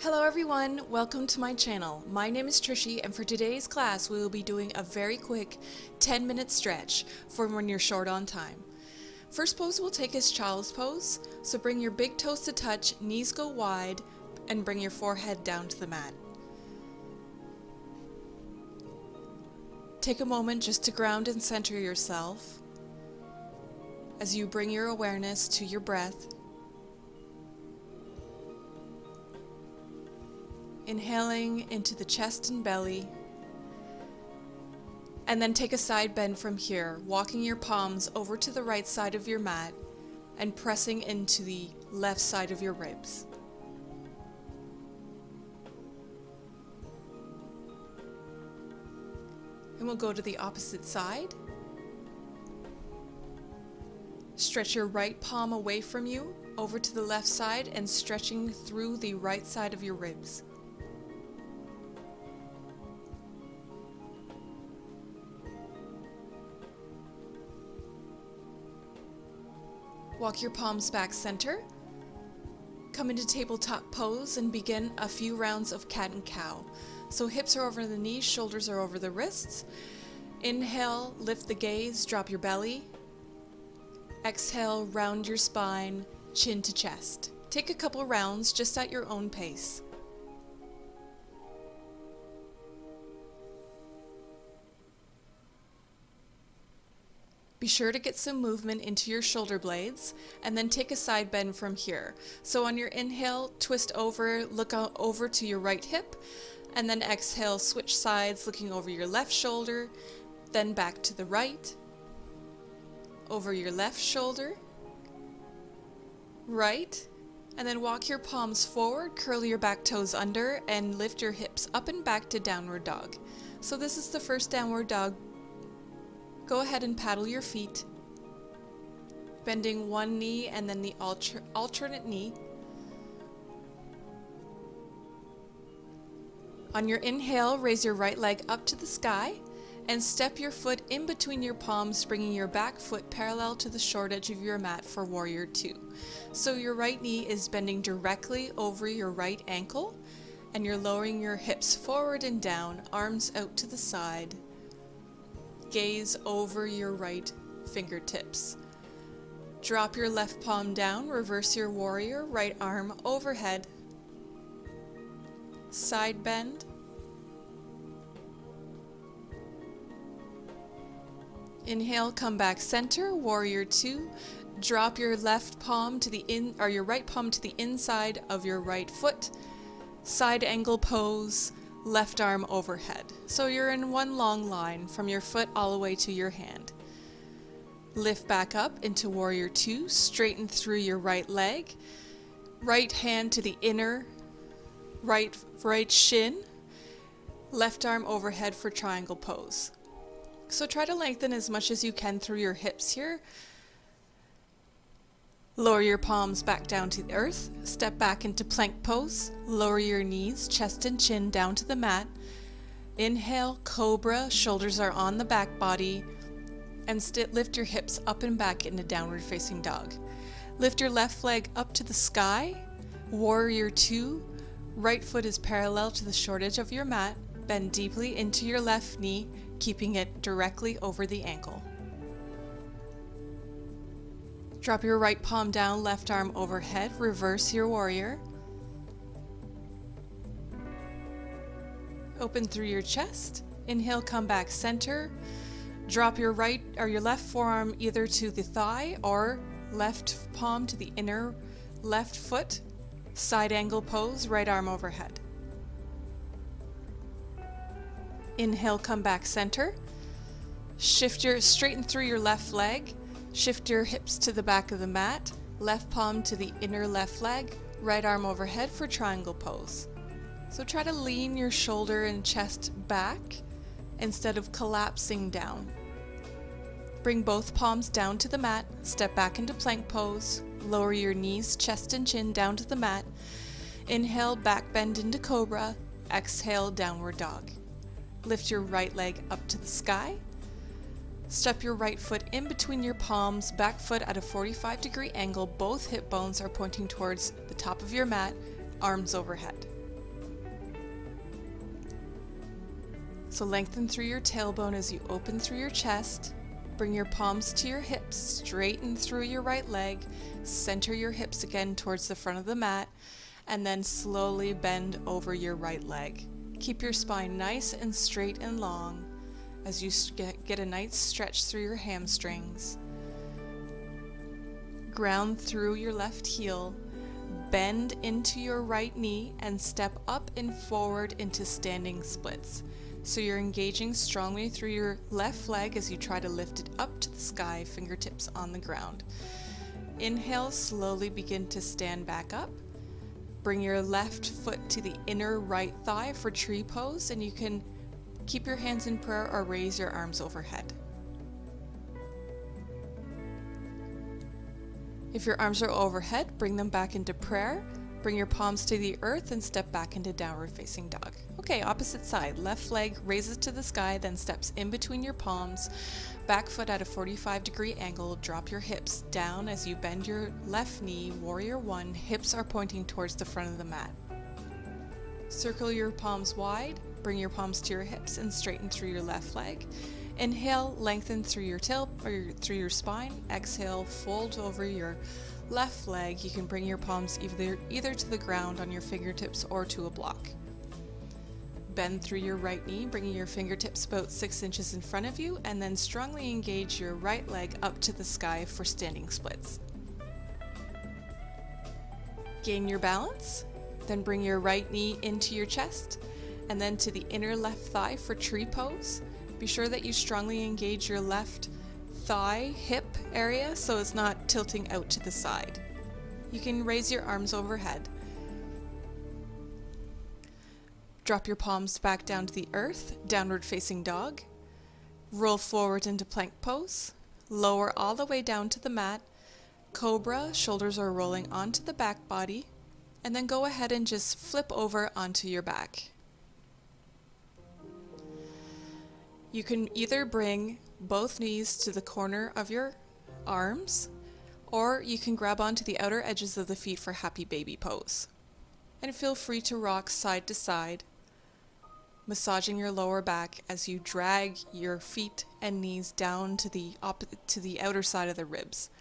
Hello everyone, welcome to my channel. My name is Trishy, and for today's class we will be doing a very quick 10-minute stretch for when you're short on time. First pose we'll take is child's pose, so bring your big toes to touch, knees go wide, and bring your forehead down to the mat. Take a moment just to ground and center yourself as you bring your awareness to your breath. Inhaling into the chest and belly, and then take a side bend from here, walking your palms over to the right side of your mat and pressing into the left side of your ribs. And we'll go to the opposite side. Stretch your right palm away from you over to the left side and stretching through the right side of your ribs. Walk your palms back center. Come into tabletop pose and begin a few rounds of cat and cow. So hips are over the knees, shoulders are over the wrists. Inhale, lift the gaze, drop your belly. Exhale, round your spine, chin to chest. Take a couple rounds just at your own pace. Be sure to get some movement into your shoulder blades, and then take a side bend from here. So on your inhale, twist over, look out over to your right hip, and then exhale, switch sides, looking over your left shoulder, then back to the right, over your left shoulder, right, and then walk your palms forward, curl your back toes under, and lift your hips up and back to downward dog. So this is the first downward dog. Go ahead and paddle your feet, bending one knee and then the alternate knee. On your inhale, raise your right leg up to the sky and step your foot in between your palms, bringing your back foot parallel to the short edge of your mat for Warrior Two. So your right knee is bending directly over your right ankle, and you're lowering your hips forward and down, arms out to the side. Gaze over your right fingertips. Drop your left palm down, reverse your warrior, right arm overhead. Side bend. Inhale, come back center, Warrior Two. Drop your left palm to your right palm to the inside of your right foot. Side angle pose. Left arm overhead. So you're in one long line from your foot all the way to your hand. Lift back up into Warrior Two, straighten through your right leg, right hand to the inner right shin, left arm overhead for triangle pose. So try to lengthen as much as you can through your hips here. Lower your palms back down to the earth, step back into plank pose, lower your knees, chest and chin down to the mat. Inhale, cobra, shoulders are on the back body, and lift your hips up and back into downward facing dog. Lift your left leg up to the sky, Warrior Two, right foot is parallel to the short edge of your mat, bend deeply into your left knee, keeping it directly over the ankle. Drop your right palm down, left arm overhead, reverse your warrior. Open through your chest. Inhale, come back center. Drop your left forearm either to the thigh or left palm to the inner left foot. Side angle pose, right arm overhead. Inhale, come back center. Straighten through your left leg. Shift your hips to the back of the mat, left palm to the inner left leg, right arm overhead for triangle pose. So try to lean your shoulder and chest back instead of collapsing down. Bring both palms down to the mat, step back into plank pose, lower your knees, chest and chin down to the mat. Inhale, back bend into cobra, exhale, downward dog. Lift your right leg up to the sky. Step your right foot in between your palms, back foot at a 45-degree angle. Both hip bones are pointing towards the top of your mat, arms overhead. So lengthen through your tailbone as you open through your chest. Bring your palms to your hips, straighten through your right leg, center your hips again towards the front of the mat, and then slowly bend over your right leg. Keep your spine nice and straight and long as you get a nice stretch through your hamstrings. Ground through your left heel, bend into your right knee, and step up and forward into standing splits. So you're engaging strongly through your left leg as you try to lift it up to the sky, fingertips on the ground. Inhale, slowly begin to stand back up. Bring your left foot to the inner right thigh for tree pose, and you can keep your hands in prayer or raise your arms overhead. If your arms are overhead, bring them back into prayer. Bring your palms to the earth and step back into downward facing dog. Okay, opposite side. Left leg raises to the sky, then steps in between your palms. Back foot at a 45-degree angle. Drop your hips down as you bend your left knee. Warrior one. Hips are pointing towards the front of the mat. Circle your palms wide. Bring your palms to your hips and straighten through your left leg. Inhale, lengthen through your through your spine. Exhale, fold over your left leg. You can bring your palms either to the ground on your fingertips or to a block. Bend through your right knee, bringing your fingertips about 6 inches in front of you, and then strongly engage your right leg up to the sky for standing splits. Gain your balance, then bring your right knee into your chest, and then to the inner left thigh for tree pose. Be sure that you strongly engage your left thigh, hip area so it's not tilting out to the side. You can raise your arms overhead. Drop your palms back down to the earth, downward facing dog. Roll forward into plank pose. Lower all the way down to the mat. Cobra, shoulders are rolling onto the back body. And then go ahead and just flip over onto your back. You can either bring both knees to the corner of your arms, or you can grab onto the outer edges of the feet for happy baby pose. And feel free to rock side to side, massaging your lower back as you drag your feet and knees down to the outer side of the ribs.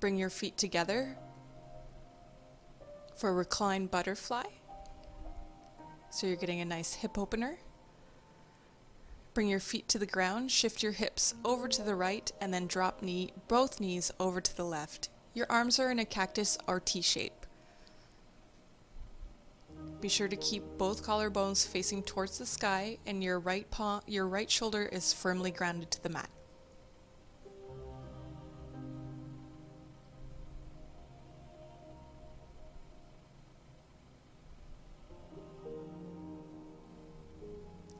Bring your feet together for reclined butterfly. So you're getting a nice hip opener. Bring your feet to the ground, shift your hips over to the right, and then drop both knees over to the left. Your arms are in a cactus or T shape. Be sure to keep both collarbones facing towards the sky, and your right shoulder is firmly grounded to the mat.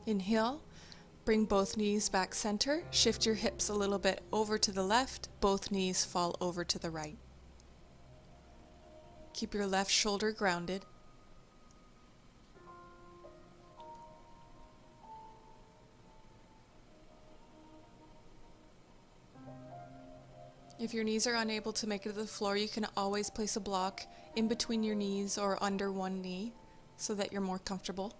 Inhale. Bring both knees back center, shift your hips a little bit over to the left, both knees fall over to the right. Keep your left shoulder grounded. If your knees are unable to make it to the floor, you can always place a block in between your knees or under one knee so that you're more comfortable.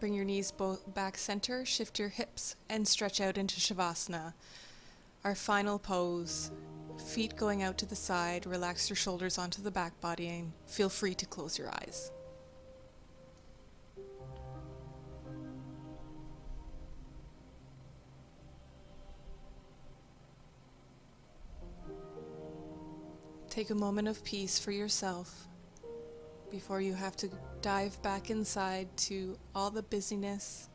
Bring your knees both back center, shift your hips, and stretch out into Shavasana. Our final pose, feet going out to the side, relax your shoulders onto the back body, and feel free to close your eyes. Take a moment of peace for yourself before you have to dive back inside to all the busyness.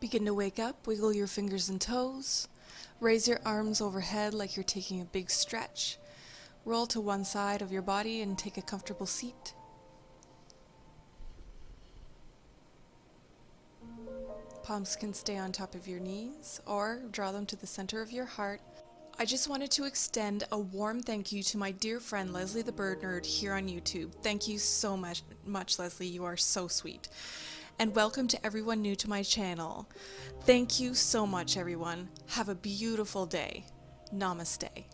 Begin to wake up, wiggle your fingers and toes. Raise your arms overhead like you're taking a big stretch. Roll to one side of your body and take a comfortable seat. Palms can stay on top of your knees or draw them to the center of your heart. I just wanted to extend a warm thank you to my dear friend Leslie the Bird Nerd here on YouTube. Thank you so much, Leslie. You are so sweet. And welcome to everyone new to my channel. Thank you so much, everyone. Have a beautiful day. Namaste.